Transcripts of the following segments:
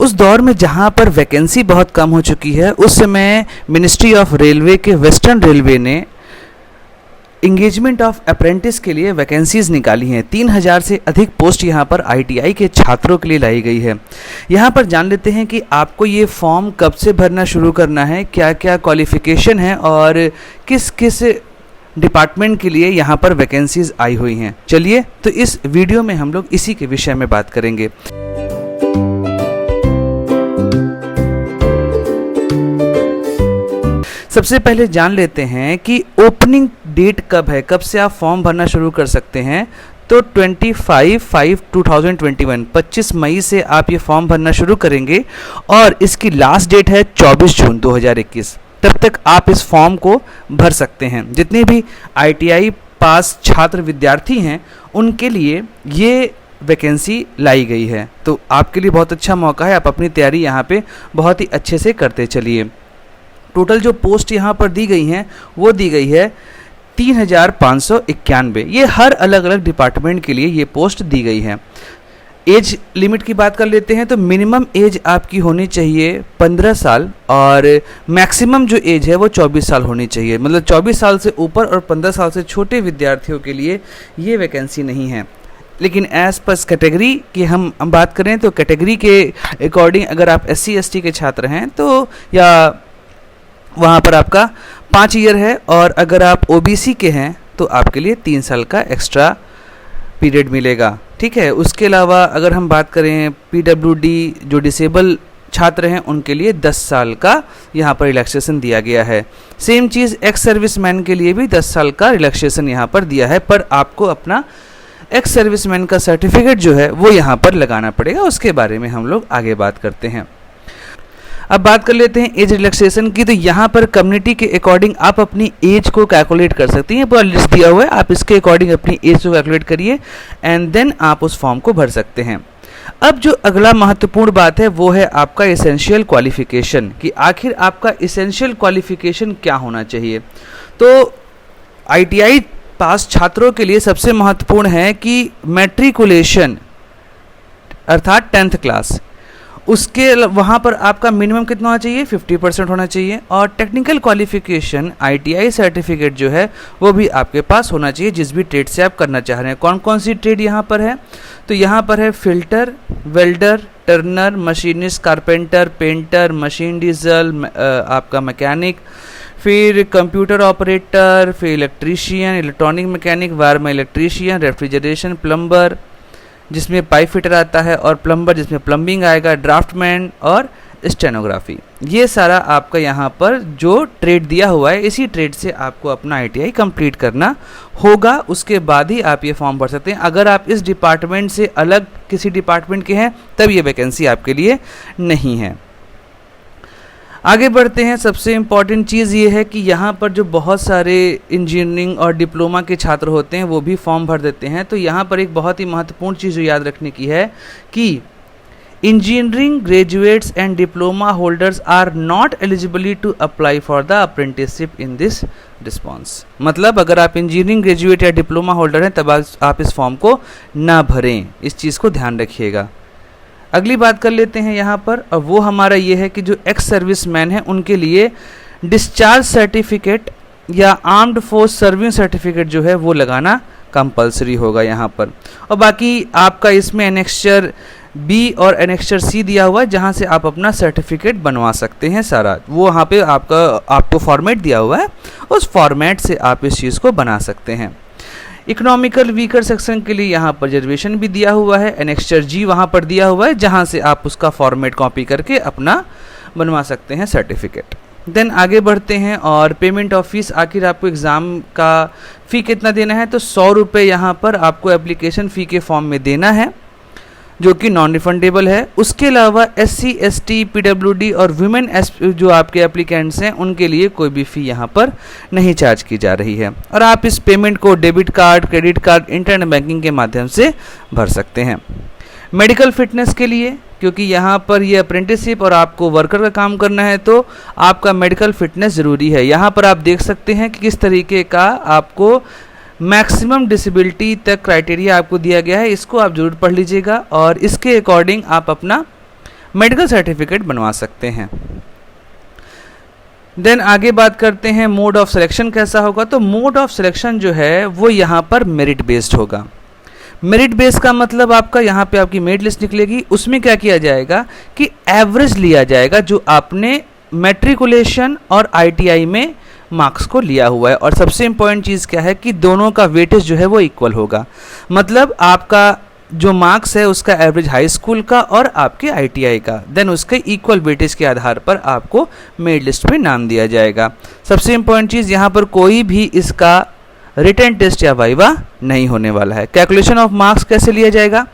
उस दौर में जहाँ पर वैकेंसी बहुत कम हो चुकी है, उस समय मिनिस्ट्री ऑफ रेलवे के वेस्टर्न रेलवे ने इंगेजमेंट ऑफ अप्रेंटिस के लिए वैकेंसीज़ निकाली हैं। 3000 से अधिक पोस्ट यहाँ पर आईटीआई के छात्रों के लिए लाई गई है। यहाँ पर जान लेते हैं कि आपको ये फॉर्म कब से भरना शुरू करना है, क्या क्या क्वालिफ़िकेशन है और किस किस डिपार्टमेंट के लिए यहाँ पर वैकेंसीज़ आई हुई हैं। चलिए तो इस वीडियो में हम लोग इसी के विषय में बात करेंगे। सबसे पहले जान लेते हैं कि ओपनिंग डेट कब है, कब से आप फॉर्म भरना शुरू कर सकते हैं। तो 25 मई से आप ये फॉर्म भरना शुरू करेंगे और इसकी लास्ट डेट है 24 जून 2021। तब तक आप इस फॉर्म को भर सकते हैं। जितने भी आईटीआई पास छात्र विद्यार्थी हैं उनके लिए ये वैकेंसी लाई गई है, तो आपके लिए बहुत अच्छा मौका है। आप अपनी तैयारी यहाँ पे बहुत ही अच्छे से करते चलिए। टोटल जो पोस्ट यहाँ पर दी गई हैं वो दी गई है 3591। ये हर अलग अलग डिपार्टमेंट के लिए ये पोस्ट दी गई है। एज लिमिट की बात कर लेते हैं तो मिनिमम एज आपकी होनी चाहिए 15 साल और मैक्सिमम जो एज है वो 24 साल होनी चाहिए। मतलब 24 साल से ऊपर और 15 साल से छोटे विद्यार्थियों के लिए ये वैकेंसी नहीं है। लेकिन एज पर कैटेगरी की हम बात करें तो कैटेगरी के अकॉर्डिंग अगर आप SC ST के छात्र हैं तो या वहाँ पर आपका 5 ईयर है, और अगर आप OBC के हैं तो आपके लिए 3 साल का एक्स्ट्रा पीरियड मिलेगा। ठीक है। उसके अलावा अगर हम बात करें PWD जो डिसेबल छात्र हैं उनके लिए 10 साल का यहाँ पर रिलैक्सेशन दिया गया है। सेम चीज़ एक्स सर्विसमैन के लिए भी 10 साल का रिलैक्सेशन यहाँ पर दिया है, पर आपको अपना एक्स सर्विसमैन का सर्टिफिकेट जो है वो यहाँ पर लगाना पड़ेगा। उसके बारे में हम लोग आगे बात करते हैं। अब बात कर लेते हैं एज रिलैक्सेशन की। तो यहाँ पर कम्युनिटी के अकॉर्डिंग आप अपनी एज को कैलकुलेट कर सकती हैं। पूरा लिस्ट दिया हुआ है, आप इसके अकॉर्डिंग अपनी एज को कैलकुलेट करिए एंड देन आप उस फॉर्म को भर सकते हैं। अब जो अगला महत्वपूर्ण बात है वो है आपका एसेंशियल क्वालिफिकेशन, कि आखिर आपका एसेंशियल क्वालिफिकेशन क्या होना चाहिए। तो आईटीआई पास छात्रों के लिए सबसे महत्वपूर्ण है कि मैट्रिकुलेशन अर्थात 10th क्लास, उसके वहाँ पर आपका मिनिमम कितना होना चाहिए, 50% होना चाहिए। और टेक्निकल क्वालिफिकेशन आईटीआई सर्टिफिकेट जो है वो भी आपके पास होना चाहिए जिस भी ट्रेड से आप करना चाह रहे हैं। कौन कौन सी ट्रेड यहाँ पर है, तो यहाँ पर है filter, welder, Turner, machinist, carpenter, painter, machine diesel, आपका मैकेनिक, फिर कंप्यूटर ऑपरेटर, फिर इलेक्ट्रीशियन, इलेक्ट्रॉनिक मैकेनिक, वायर में इलेक्ट्रीशियन, रेफ्रिजरेशन, प्लम्बर जिसमें पाइप फिटर आता है, और प्लम्बर जिसमें प्लम्बिंग आएगा, ड्राफ्टमैन और स्टेनोग्राफी। ये सारा आपका यहाँ पर जो ट्रेड दिया हुआ है इसी ट्रेड से आपको अपना आईटीआई कंप्लीट करना होगा। उसके बाद ही आप ये फॉर्म भर सकते हैं। अगर आप इस डिपार्टमेंट से अलग किसी डिपार्टमेंट के हैं तब ये वैकेंसी आपके लिए नहीं है। आगे बढ़ते हैं। सबसे इम्पॉर्टेंट चीज़ ये है कि यहाँ पर जो बहुत सारे इंजीनियरिंग और डिप्लोमा के छात्र होते हैं वो भी फॉर्म भर देते हैं। तो यहाँ पर एक बहुत ही महत्वपूर्ण चीज़ जो याद रखने की है कि engineering graduates and diploma holders are not eligible to apply for the apprenticeship in this response. मतलब अगर आप इंजीनियरिंग ग्रेजुएट या डिप्लोमा होल्डर हैं तब आप इस फॉर्म को ना भरें, इस चीज़ को ध्यान रखिएगा। अगली बात कर लेते हैं यहाँ पर, और वो हमारा ये है कि जो एक्स सर्विसमैन हैं उनके लिए डिस्चार्ज सर्टिफिकेट या आर्म्ड फोर्स सर्विंग सर्टिफिकेट जो है वो लगाना कंपलसरी होगा यहाँ पर। और बाकी आपका इसमें एनेक्स्चर B और एनेक्स्चर C दिया हुआ है जहाँ से आप अपना सर्टिफिकेट बनवा सकते हैं। सारा वो वहाँ पे आपको फॉर्मेट दिया हुआ है, उस फॉर्मेट से आप इस चीज़ को बना सकते हैं। इकोनॉमिकल वीकर सेक्शन के लिए यहाँ पर रिजर्वेशन भी दिया हुआ है, एनेक्स्चर G वहाँ पर दिया हुआ है जहाँ से आप उसका फॉर्मेट कॉपी करके अपना बनवा सकते हैं सर्टिफिकेट। देन आगे बढ़ते हैं और पेमेंट ऑफ फीस, आखिर आपको एग्ज़ाम का फ़ी कितना देना है, तो 100 रुपये यहाँ पर आपको एप्लीकेशन फ़ी के फॉर्म में देना है जो कि नॉन रिफंडेबल है। उसके अलावा SC ST PWD और वुमेन जो आपके एप्लीकेंट्स हैं उनके लिए कोई भी फ़ी यहाँ पर नहीं चार्ज की जा रही है, और आप इस पेमेंट को debit card, credit card, internet banking के माध्यम से भर सकते हैं। मेडिकल फिटनेस के लिए, क्योंकि यहाँ पर ये अप्रेंटिसशिप और आपको वर्कर का काम करना है तो आपका मेडिकल फिटनेस ज़रूरी है। यहाँ पर आप देख सकते हैं कि किस तरीके का आपको मैक्सिमम डिसेबिलिटी तक क्राइटेरिया आपको दिया गया है, इसको आप ज़रूर पढ़ लीजिएगा और इसके अकॉर्डिंग आप अपना मेडिकल सर्टिफिकेट बनवा सकते हैं। देन आगे बात करते हैं मोड ऑफ सिलेक्शन कैसा होगा। तो मोड ऑफ सिलेक्शन जो है वो यहाँ पर मेरिट बेस्ड होगा। मेरिट बेस का मतलब आपका यहाँ पे आपकी मेरिट लिस्ट निकलेगी, उसमें क्या किया जाएगा कि एवरेज लिया जाएगा जो आपने मैट्रिकुलेशन और आईटीआई में मार्क्स को लिया हुआ है। और सबसे इम्पोर्टेंट चीज़ क्या है कि दोनों का वेटेज जो है वो इक्वल होगा, मतलब आपका जो मार्क्स है उसका एवरेज हाई स्कूल का और आपके आईटीआई का, देन उसके इक्वल वेटेज के आधार पर आपको मेरिट लिस्ट में नाम दिया जाएगा। सबसे इम्पोर्टेंट चीज़ यहाँ पर कोई भी इसका रिटन टेस्ट या वाइवा नहीं होने वाला है। कैलकुलेशन ऑफ मार्क्स कैसे लिया जाएगा?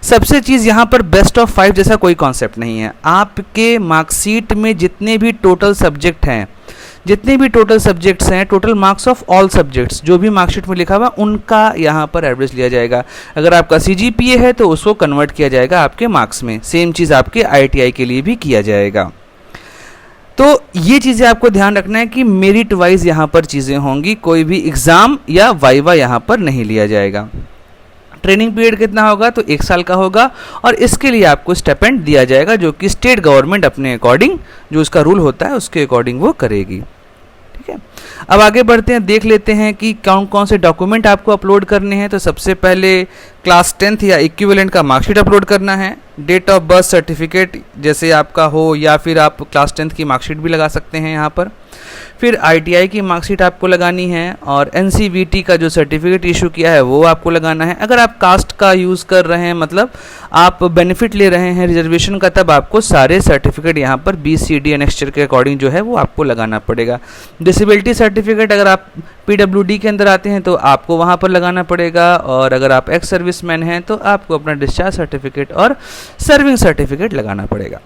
सबसे चीज़ यहाँ पर बेस्ट ऑफ 5 जैसा कोई कॉन्सेप्ट नहीं है। आपके मार्कशीट में जितने भी टोटल सब्जेक्ट हैं, जितने भी टोटल सब्जेक्ट्स हैं, total marks of all subjects जो भी मार्कशीट में लिखा हुआ उनका यहाँ पर एवरेज लिया जाएगा। अगर आपका सीजीपीए है तो उसको कन्वर्ट किया जाएगा आपके मार्क्स में। सेम चीज़ आपके आईटीआई के लिए भी किया जाएगा। तो ये चीज़ें आपको ध्यान रखना है कि मेरिट वाइज यहाँ पर चीज़ें होंगी, कोई भी एग्ज़ाम या वाइवा यहाँ पर नहीं लिया जाएगा। ट्रेनिंग पीरियड कितना होगा? तो 1 साल का होगा और इसके लिए आपको स्टाइपेंड दिया जाएगा जो कि स्टेट गवर्नमेंट अपने अकॉर्डिंग जो उसका रूल होता है उसके अकॉर्डिंग वो करेगी। ठीक है, अब आगे बढ़ते हैं, देख लेते हैं कि कौन कौन से डॉक्यूमेंट आपको अपलोड करने हैं। तो सबसे पहले क्लास 10th या इक्विवेलेंट का मार्कशीट अपलोड करना है। डेट ऑफ बर्थ सर्टिफिकेट जैसे आपका हो या फिर आप क्लास 10th की मार्कशीट भी लगा सकते हैं यहाँ पर। फिर आईटीआई की मार्कशीट आपको लगानी है और एनसीवीटी का जो सर्टिफिकेट इशू किया है वो आपको लगाना है। अगर आप कास्ट का यूज़ कर रहे हैं, मतलब आप बेनिफिट ले रहे हैं रिजर्वेशन का, तब आपको सारे सर्टिफिकेट यहाँ पर BCD एनेक्स्चर के अकॉर्डिंग जो है वो आपको लगाना पड़ेगा। डिसेबिलिटी सर्टिफिकेट अगर आप PWD के अंदर आते हैं तो आपको वहाँ पर लगाना पड़ेगा, और अगर आप एक्स सर्विसमैन हैं तो आपको अपना डिस्चार्ज सर्टिफिकेट और सर्विंग सर्टिफिकेट लगाना पड़ेगा।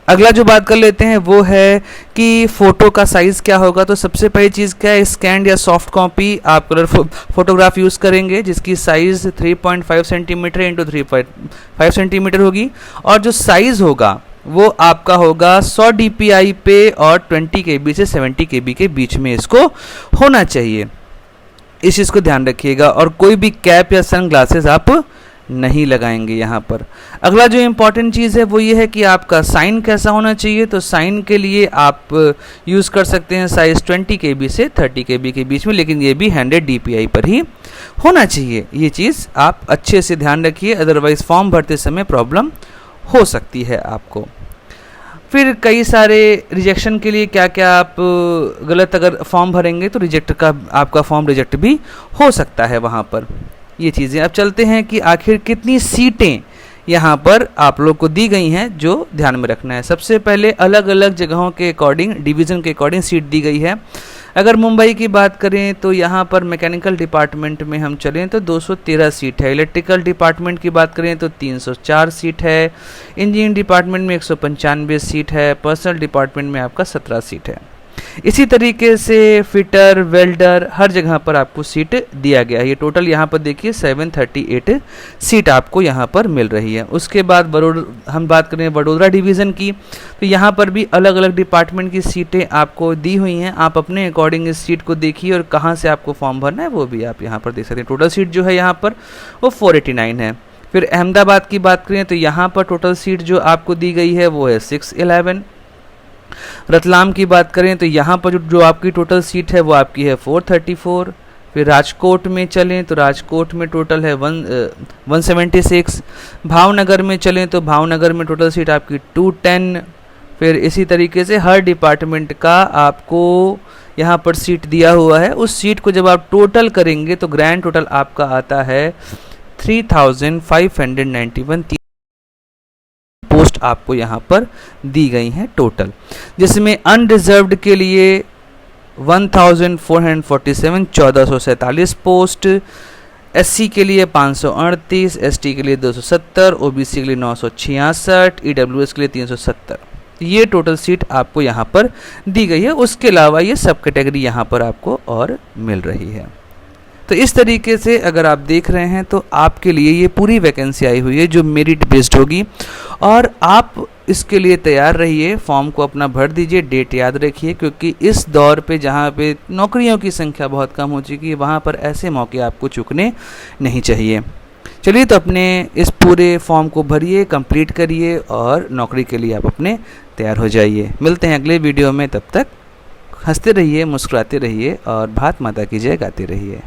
अगला जो बात कर लेते हैं वो है कि फ़ोटो का साइज़ क्या होगा। तो सबसे पहली चीज़ क्या है, स्कैंड या सॉफ्ट कॉपी आप कलर फोटोग्राफ यूज़ करेंगे जिसकी साइज़ 3.5 सेंटीमीटर इंटू 3.5 सेंटीमीटर होगी, और जो साइज़ होगा वो आपका होगा 100 DPI पे और 20 KB से 70 KB के बीच में इसको होना चाहिए। इस चीज़ को ध्यान रखिएगा, और कोई भी कैप या सन ग्लासेस आप नहीं लगाएंगे यहाँ पर। अगला जो इम्पॉर्टेंट चीज़ है वो ये है कि आपका साइन कैसा होना चाहिए। तो साइन के लिए आप यूज़ कर सकते हैं साइज़ 20 KB से 30 KB के बीच में, लेकिन ये भी 100 DPI पर ही होना चाहिए। ये चीज़ आप अच्छे से ध्यान रखिए, अदरवाइज़ फॉर्म भरते समय प्रॉब्लम हो सकती है आपको। फिर कई सारे रिजेक्शन के लिए क्या क्या आप गलत अगर फॉर्म भरेंगे तो रिजेक्ट का आपका फॉर्म रिजेक्ट भी हो सकता है वहाँ पर। ये चीज़ें अब चलते हैं कि आखिर कितनी सीटें यहाँ पर आप लोग को दी गई हैं जो ध्यान में रखना है। सबसे पहले अलग अलग जगहों के अकॉर्डिंग, डिवीज़न के अकॉर्डिंग सीट दी गई है। अगर मुंबई की बात करें तो यहाँ पर मैकेनिकल डिपार्टमेंट में हम चलें तो 213 सीट है। इलेक्ट्रिकल डिपार्टमेंट की बात करें तो 304 सीट है। इंजीनियरिंग डिपार्टमेंट में 195 सीट है। पर्सनल डिपार्टमेंट में आपका 17 सीट है। इसी तरीके से फिटर, वेल्डर, हर जगह पर आपको सीट दिया गया है। ये टोटल यहाँ पर देखिए 738 सीट आपको यहाँ पर मिल रही है। उसके बाद हम बात करें वडोदरा डिवीज़न की, तो यहाँ पर भी अलग अलग डिपार्टमेंट की सीटें आपको दी हुई हैं। आप अपने अकॉर्डिंग इस सीट को देखिए और कहाँ से आपको फॉर्म भरना है वो भी आप यहाँ पर देख सकते हैं। टोटल सीट जो है यहाँ पर वो 489 है। फिर अहमदाबाद की बात करें तो यहाँ पर टोटल सीट जो आपको दी गई है वो है 611। रतलाम की बात करें तो यहाँ पर जो आपकी टोटल सीट है वो आपकी है 434। फिर राजकोट में चलें तो राजकोट में टोटल है 176। भावनगर में चलें तो भावनगर में टोटल सीट आपकी 210। फिर इसी तरीके से हर डिपार्टमेंट का आपको यहाँ पर सीट दिया हुआ है। उस सीट को जब आप टोटल करेंगे तो ग्रैंड टोटल आपका आता है 3591 पोस्ट आपको यहाँ पर दी गई हैं टोटल, जिसमें अनरिजर्व्ड के लिए 1447 1447 पोस्ट, SC के लिए 538, ST के लिए 270, OBC के लिए 966, EWS के लिए 370। ये टोटल सीट आपको यहाँ पर दी गई है। उसके अलावा ये सब कैटेगरी यहाँ पर आपको और मिल रही है। तो इस तरीके से अगर आप देख रहे हैं तो आपके लिए ये पूरी वैकेंसी आई हुई है जो मेरिट बेस्ड होगी, और आप इसके लिए तैयार रहिए। फॉर्म को अपना भर दीजिए, डेट याद रखिए, क्योंकि इस दौर पे जहाँ पे नौकरियों की संख्या बहुत कम हो चुकी है वहाँ पर ऐसे मौके आपको चूकने नहीं चाहिए। चलिए तो अपने इस पूरे फॉर्म को भरिए, कंप्लीट करिए और नौकरी के लिए आप अपने तैयार हो जाइए। मिलते हैं अगले वीडियो में, तब तक हंसते रहिए, मुस्कुराते रहिए और भारत माता की जय गाते रहिए।